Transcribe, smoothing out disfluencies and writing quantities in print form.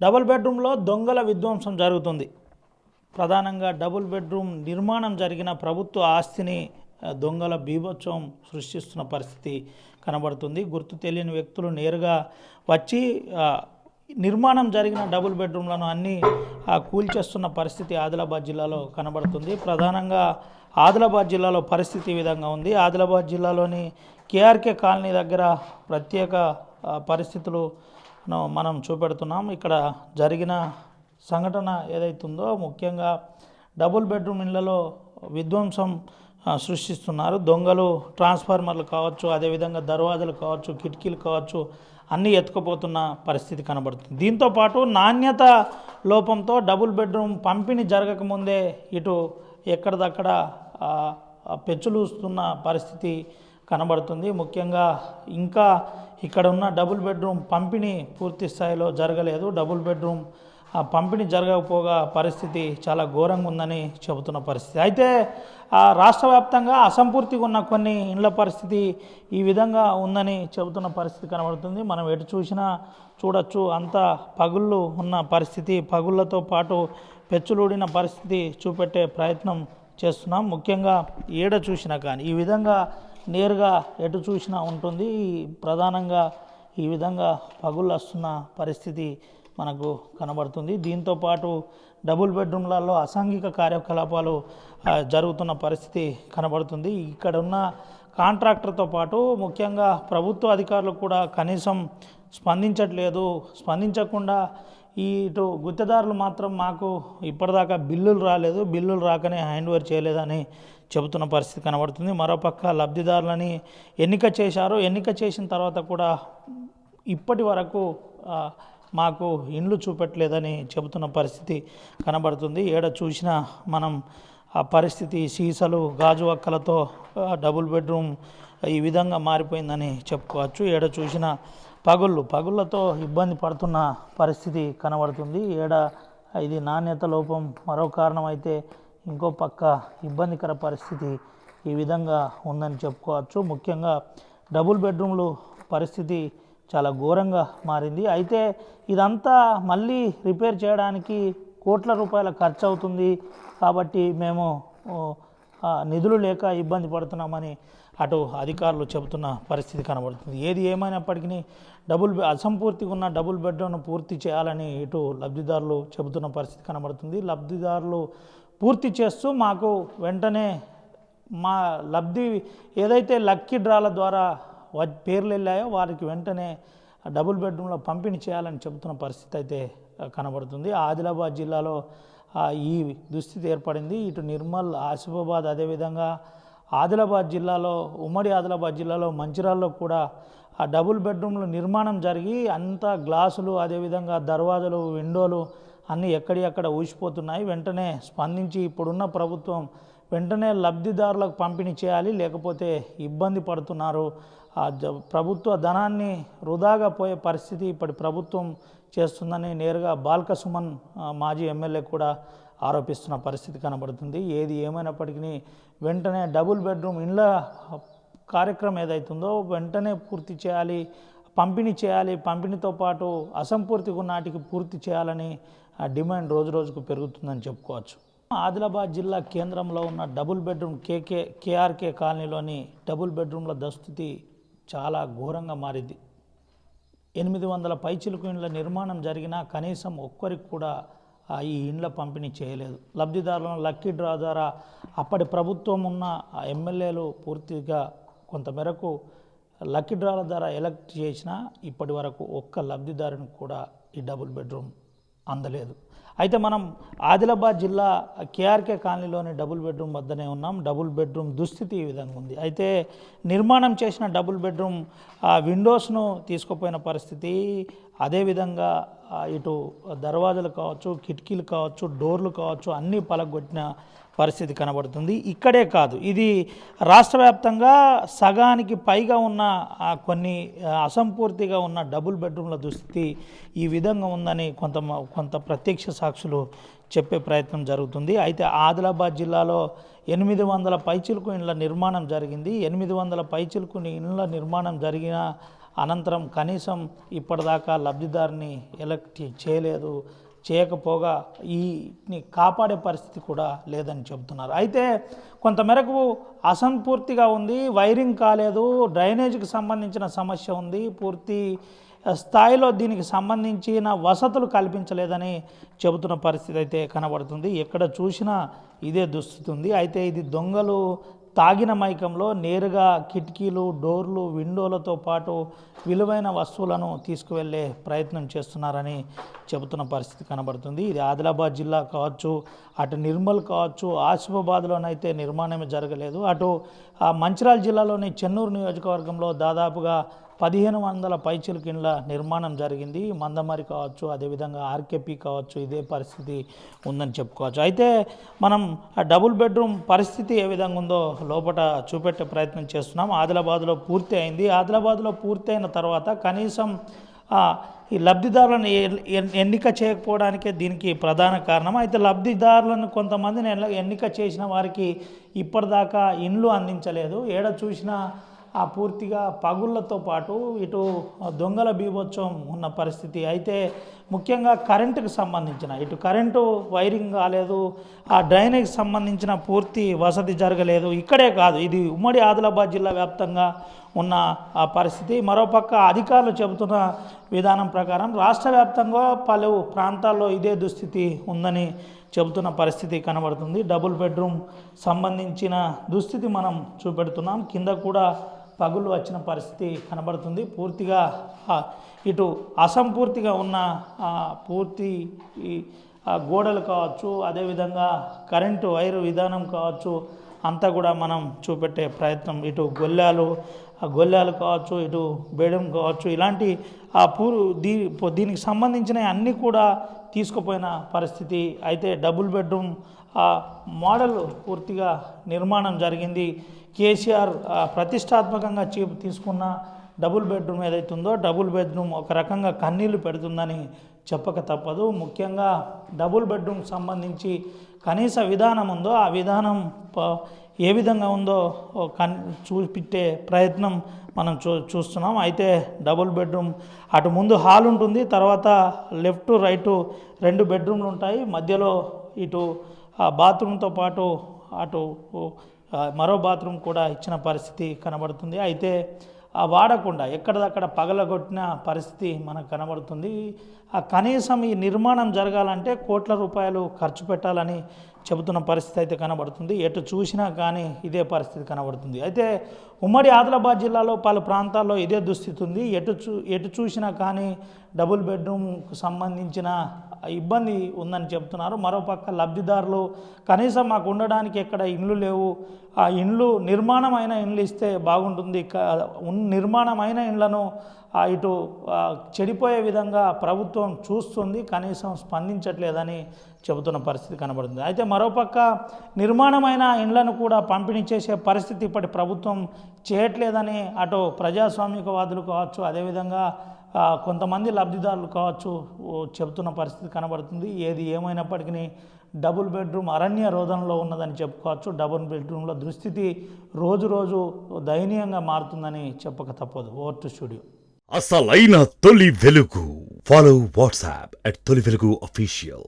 Double బెడ్రూమ్లో దొంగల విధ్వంసం జరుగుతుంది. ప్రధానంగా డబుల్ బెడ్రూమ్ నిర్మాణం జరిగిన ప్రభుత్వ ఆస్తిని దొంగల బీభత్సం సృష్టిస్తున్న పరిస్థితి కనబడుతుంది. గుర్తు తెలియని వ్యక్తులు నేరుగా వచ్చి నిర్మాణం జరిగిన డబుల్ బెడ్రూమ్లను అన్నీ కూల్చేస్తున్న పరిస్థితి ఆదిలాబాద్ జిల్లాలో కనబడుతుంది. ప్రధానంగా ఆదిలాబాద్ జిల్లాలో పరిస్థితి ఈ విధంగా ఉంది. ఆదిలాబాద్ జిల్లాలోని కేఆర్కే కాలనీ దగ్గర ప్రత్యేక పరిస్థితులు మనం చూపెడుతున్నాం. ఇక్కడ జరిగిన సంఘటన ఏదైతుందో ముఖ్యంగా డబుల్ బెడ్రూమ్ ఇళ్లలో విధ్వంసం సృష్టిస్తున్నారు. దొంగలు ట్రాన్స్ఫార్మర్లు కావచ్చు, అదేవిధంగా దర్వాజాలు కావచ్చు, కిటికీలు కావచ్చు, అన్నీ ఎత్తుకుపోతున్న పరిస్థితి కనబడుతుంది. దీంతోపాటు నాణ్యత లోపంతో డబుల్ బెడ్రూమ్ పంపిణీ జరగకముందే ఇటు ఎక్కడిదక్కడ పెచ్చులూస్తున్న పరిస్థితి కనబడుతుంది. ముఖ్యంగా ఇంకా ఇక్కడ ఉన్న డబుల్ బెడ్రూమ్ పంపిణీ పూర్తి స్థాయిలో జరగలేదు. డబుల్ బెడ్రూమ్ పంపిణీ జరగకపోగా పరిస్థితి చాలా ఘోరంగా ఉందని చెబుతున్న పరిస్థితి. అయితే రాష్ట్ర వ్యాప్తంగా అసంపూర్తిగా ఉన్న కొన్ని ఇండ్ల పరిస్థితి ఈ విధంగా ఉందని చెబుతున్న పరిస్థితి కనబడుతుంది. మనం ఎటు చూసినా చూడొచ్చు, అంత పగుళ్ళు ఉన్న పరిస్థితి, పగుళ్ళతో పాటు పెచ్చులూడిన పరిస్థితి చూపెట్టే ప్రయత్నం చేస్తున్నాం. ముఖ్యంగా ఏడ చూసినా కానీ ఈ విధంగా నేరుగా ఎటు చూసినా ఉంటుంది. ప్రధానంగా ఈ విధంగా పగుళ్ళు వస్తున్న పరిస్థితి మనకు కనబడుతుంది. దీంతోపాటు డబుల్ బెడ్రూమ్లలో అసాంఘిక కార్యకలాపాలు జరుగుతున్న పరిస్థితి కనబడుతుంది. ఇక్కడ ఉన్న కాంట్రాక్టర్తో పాటు ముఖ్యంగా ప్రభుత్వ అధికారులు కూడా కనీసం స్పందించట్లేదు. స్పందించకుండా ఇటు గుత్తేదారులు మాత్రం మాకు ఇప్పటిదాకా బిల్లులు రాలేదు, బిల్లులు రాకనే హ్యాండ్ ఓవర్ చేయలేదని చెబుతున్న పరిస్థితి కనబడుతుంది. మరోపక్క లబ్ధిదారులని ఎన్నిక చేశారు. ఎన్నిక చేసిన తర్వాత కూడా ఇప్పటి వరకు మాకు ఇండ్లు చూపెట్టలేదని చెబుతున్న పరిస్థితి కనబడుతుంది. ఏడ చూసినా మనం ఆ పరిస్థితి సీసాలు గాజు వక్కలతో డబుల్ బెడ్రూమ్ ఈ విధంగా మారిపోయిందని చెప్పుకోవచ్చు. ఏడ చూసిన పగుళ్ళతో ఇబ్బంది పడుతున్న పరిస్థితి కనబడుతుంది. ఇది నాణ్యత లోపం మరో కారణం అయితే, ఇంకో పక్క ఇబ్బందికర పరిస్థితి ఈ విధంగా ఉందని చెప్పుకోవచ్చు. ముఖ్యంగా డబుల్ బెడ్రూమ్లు పరిస్థితి చాలా ఘోరంగా మారింది. అయితే ఇదంతా మళ్ళీ రిపేర్ చేయడానికి కోట్ల రూపాయల ఖర్చు అవుతుంది. కాబట్టి మేము నిధులు లేక ఇబ్బంది పడుతున్నామని అటు అధికారులు చెబుతున్న పరిస్థితి కనబడుతుంది. ఏది ఏమైనప్పటికీ అసంపూర్తిగా ఉన్న డబుల్ బెడ్రూమ్ను పూర్తి చేయాలని ఇటు లబ్ధిదారులు చెబుతున్న పరిస్థితి కనబడుతుంది. లబ్ధిదారులు పూర్తి చేస్తూ మాకు వెంటనే మా లబ్ధి ఏదైతే లక్కీ డ్రాల ద్వారా పేర్లు వెళ్ళాయో వారికి వెంటనే డబుల్ బెడ్రూమ్లో పంపిణీ చేయాలని చెబుతున్న పరిస్థితి అయితే కనబడుతుంది. ఆదిలాబాద్ జిల్లాలో ఈ దుస్థితి ఏర్పడింది. ఇటు నిర్మల్, ఆసిఫాబాద్, అదేవిధంగా ఆదిలాబాద్ జిల్లాలో, ఉమ్మడి ఆదిలాబాద్ జిల్లాలో మంచిర్యాలలో కూడా ఆ డబుల్ బెడ్రూమ్లు నిర్మాణం జరిగి అంతా గ్లాసులు, అదేవిధంగా దర్వాజాలు, విండోలు అన్నీ ఎక్కడియక్కడ ఊసిపోతున్నాయి. వెంటనే స్పందించి ఇప్పుడున్న ప్రభుత్వం వెంటనే లబ్ధిదారులకు పంపిణీ చేయాలి, లేకపోతే ఇబ్బంది పడుతున్నారు. ప్రభుత్వ ధనాన్ని వృధాగా పోయే పరిస్థితి ఇప్పటి ప్రభుత్వం చేస్తుందని నేరుగా బాల్క సుమన్ మాజీ ఎమ్మెల్యే కూడా ఆరోపిస్తున్న పరిస్థితి కనబడుతుంది. ఏది ఏమైనప్పటికీ వెంటనే డబుల్ బెడ్రూమ్ ఇండ్ల కార్యక్రమం ఏదైతుందో వెంటనే పూర్తి చేయాలి, పంపిణీ చేయాలి. పంపిణీతో పాటు అసంపూర్తిగా నాటికి పూర్తి చేయాలని డిమాండ్ రోజుకు పెరుగుతుందని చెప్పుకోవచ్చు. ఆదిలాబాద్ జిల్లా కేంద్రంలో ఉన్న డబుల్ బెడ్రూమ్ కేఆర్కే కాలనీలోని డబుల్ బెడ్రూమ్ల దుస్థితి చాలా ఘోరంగా మారింది. 800 పైచిలుకు ఇండ్ల నిర్మాణం జరిగినా కనీసం ఒక్కరికి కూడా ఈ ఇండ్ల పంపిణీ చేయలేదు. లబ్ధిదారులను లక్కీ డ్రా ద్వారా అప్పటి ప్రభుత్వం ఉన్న ఎమ్మెల్యేలు పూర్తిగా కొంతమేరకు లక్కీ డ్రాల ద్వారా ఎలక్ట్ చేసినా ఇప్పటి వరకు ఒక్క లబ్ధిదారునికి కూడా ఈ డబుల్ బెడ్రూమ్ అందలేదు. అయితే మనం ఆదిలాబాద్ జిల్లా కేఆర్కే కాలనీలోని డబుల్ బెడ్రూమ్ వద్దనే ఉన్నాం. డబుల్ బెడ్రూమ్ దుస్థితి ఈ విధంగా ఉంది. అయితే నిర్మాణం చేసిన డబుల్ బెడ్రూమ్ విండోస్ను తీసుకుపోయిన పరిస్థితి, అదేవిధంగా ఇటు దర్వాజాలు కావచ్చు, కిటికీలు కావచ్చు, డోర్లు కావచ్చు, అన్నీ పలగొట్టిన పరిస్థితి కనబడుతుంది. ఇక్కడే కాదు, ఇది రాష్ట్ర వ్యాప్తంగా సగానికి పైగా ఉన్న కొన్ని అసంపూర్తిగా ఉన్న డబుల్ బెడ్రూమ్ల దుస్థితి ఈ విధంగా ఉందని కొంత ప్రత్యక్ష సాక్షులు చెప్పే ప్రయత్నం జరుగుతుంది. అయితే ఆదిలాబాద్ జిల్లాలో 800 పైచిలుకు ఇండ్ల నిర్మాణం జరిగింది. 800 పైచిలుకు ఇండ్ల నిర్మాణం జరిగిన అనంతరం కనీసం ఇప్పటిదాకా లబ్ధిదారుని ఎలక్ట్ చేయలేదు, చేయకపోగా ఈని కాపాడే పరిస్థితి కూడా లేదని చెబుతున్నారు. అయితే కొంతమేరకు అసంపూర్తిగా ఉంది, వైరింగ్ కాలేదు, డ్రైనేజీకి సంబంధించిన సమస్య ఉంది, పూర్తి స్థాయిలో దీనికి సంబంధించిన వసతులు కల్పించలేదని చెబుతున్న పరిస్థితి అయితే కనబడుతుంది. ఎక్కడ చూసినా ఇదే దుస్థితి ఉంది. అయితే ఇది దొంగలు తాగిన మైకంలో నేరుగా కిటికీలు, డోర్లు, విండోలతో పాటు విలువైన వస్తువులను తీసుకువెళ్ళే ప్రయత్నం చేస్తున్నారని చెబుతున్న పరిస్థితి కనబడుతుంది. ఇది ఆదిలాబాద్ జిల్లా కావచ్చు, అటు నిర్మల్ కావచ్చు, ఆసిఫాబాద్లోనైతే నిర్మాణమే జరగలేదు. అటు మంచిర్యాల జిల్లాలోని చెన్నూరు నియోజకవర్గంలో దాదాపుగా 1500 పైచిలుకు ఇండ్ల నిర్మాణం జరిగింది. మందమరి కావచ్చు, అదేవిధంగా ఆర్కేపీ కావచ్చు, ఇదే పరిస్థితి ఉందని చెప్పుకోవచ్చు. అయితే మనం ఆ డబుల్ బెడ్రూమ్ పరిస్థితి ఏ విధంగా ఉందో లోపల చూపెట్టే ప్రయత్నం చేస్తున్నాం. ఆదిలాబాద్లో పూర్తి అయింది. ఆదిలాబాద్లో పూర్తి అయిన తర్వాత కనీసం ఈ లబ్ధిదారులను ఎన్నిక చేయకపోవడానికే దీనికి ప్రధాన కారణం. అయితే లబ్ధిదారులను కొంతమందిని ఎన్నిక చేసిన వారికి ఇప్పటిదాకా ఇండ్లు అందించలేదు. ఏడ చూసినా పూర్తిగా పగుళ్లతో పాటు ఇటు దొంగల బీభత్సం ఉన్న పరిస్థితి. అయితే ముఖ్యంగా కరెంటుకు సంబంధించిన ఇటు కరెంటు వైరింగ్ కాలేదు, ఆ డ్రైనేజ్కి సంబంధించిన పూర్తి వసతి జరగలేదు. ఇక్కడే కాదు, ఇది ఉమ్మడి ఆదిలాబాద్ జిల్లా వ్యాప్తంగా ఉన్న ఆ పరిస్థితి. మరోపక్క అధికారులు చెబుతున్న విధానం ప్రకారం రాష్ట్ర వ్యాప్తంగా పలు ప్రాంతాల్లో ఇదే దుస్థితి ఉందని చెబుతున్న పరిస్థితి కనబడుతుంది. డబుల్ బెడ్రూమ్ సంబంధించిన దుస్థితి మనం చూపెడుతున్నాం. కింద కూడా పగులు వచ్చిన పరిస్థితి కనబడుతుంది. పూర్తిగా ఇటు అసంపూర్తిగా ఉన్న పూర్తి గోడలు కావచ్చు, అదేవిధంగా కరెంటు వైరు విధానం కావచ్చు, అంతా కూడా మనం చూపెట్టే ప్రయత్నం. ఇటు గొల్లాలు కావచ్చు, ఇటు బెడ్రూమ్ కావచ్చు, ఇలాంటి దీనికి సంబంధించిన అన్నీ కూడా తీసుకుపోయిన పరిస్థితి. అయితే డబుల్ బెడ్రూమ్ మోడల్ పూర్తిగా నిర్మాణం జరిగింది. కేసీఆర్ ప్రతిష్టాత్మకంగా తీసుకున్న డబుల్ బెడ్రూమ్ ఏదైతుందో డబుల్ బెడ్రూమ్ ఒక రకంగా కన్నీళ్లు పెడుతుందని చెప్పక తప్పదు. ముఖ్యంగా డబుల్ బెడ్రూమ్ సంబంధించి కనీస విధానం ఉందో ఆ విధానం ఏ విధంగా ఉందో చూపించే ప్రయత్నం మనం చూస్తున్నాం. అయితే డబుల్ బెడ్రూమ్ అటు ముందు హాల్ ఉంటుంది, తర్వాత లెఫ్ట్ రైటు 2 బెడ్రూమ్లు ఉంటాయి, మధ్యలో ఇటు బాత్రూమ్తో పాటు అటు మరో బాత్రూమ్ కూడా ఇచ్చిన పరిస్థితి కనబడుతుంది. అయితే వాడకుండా ఎక్కడిదక్కడ పగలగొట్టిన పరిస్థితి మనకు కనబడుతుంది. కనీసం ఈ నిర్మాణం జరగాలంటే కోట్ల రూపాయలు ఖర్చు పెట్టాలని చెబుతున్న పరిస్థితి అయితే కనబడుతుంది. ఎటు చూసినా కానీ ఇదే పరిస్థితి కనబడుతుంది. అయితే ఉమ్మడి ఆదిలాబాద్ జిల్లాలో పలు ప్రాంతాల్లో ఇదే దుస్థితి ఉంది. ఎటు చూసినా కానీ డబుల్ బెడ్రూమ్కు సంబంధించిన ఇబ్బంది ఉందని చెప్తున్నారు. మరోపక్క లబ్ధిదారులు కనీసం మాకు ఉండడానికి ఎక్కడ ఇండ్లు లేవు, ఆ ఇండ్లు నిర్మాణమైన ఇండ్లు ఇస్తే బాగుంటుంది, నిర్మాణమైన ఇండ్లను ఇటు చెడిపోయే విధంగా ప్రభుత్వం చూస్తుంది, కనీసం స్పందించట్లేదని చెబుతున్న పరిస్థితి కనబడుతుంది. అయితే మరోపక్క నిర్మాణమైన ఇండ్లను కూడా పంపిణీ చేసే పరిస్థితి ఇప్పటి ప్రభుత్వం చేయట్లేదని అటు ప్రజాస్వామికవాదులు కావచ్చు, అదేవిధంగా కొంతమంది లబ్ధిదారులు కావచ్చు చెబుతున్న పరిస్థితి కనబడుతుంది. ఏది ఏమైనప్పటికీ డబుల్ బెడ్రూమ్ అరణ్య రోదనలో ఉన్నదని చెప్పుకోవచ్చు. డబుల్ బెడ్రూమ్లో దుస్థితి రోజు దయనీయంగా మారుతుందని చెప్పక తప్పదు. Over to studio. అసలైన తొలి వెలుగు. ఫాలో వాట్సాప్ @తొలి వెలుగు official.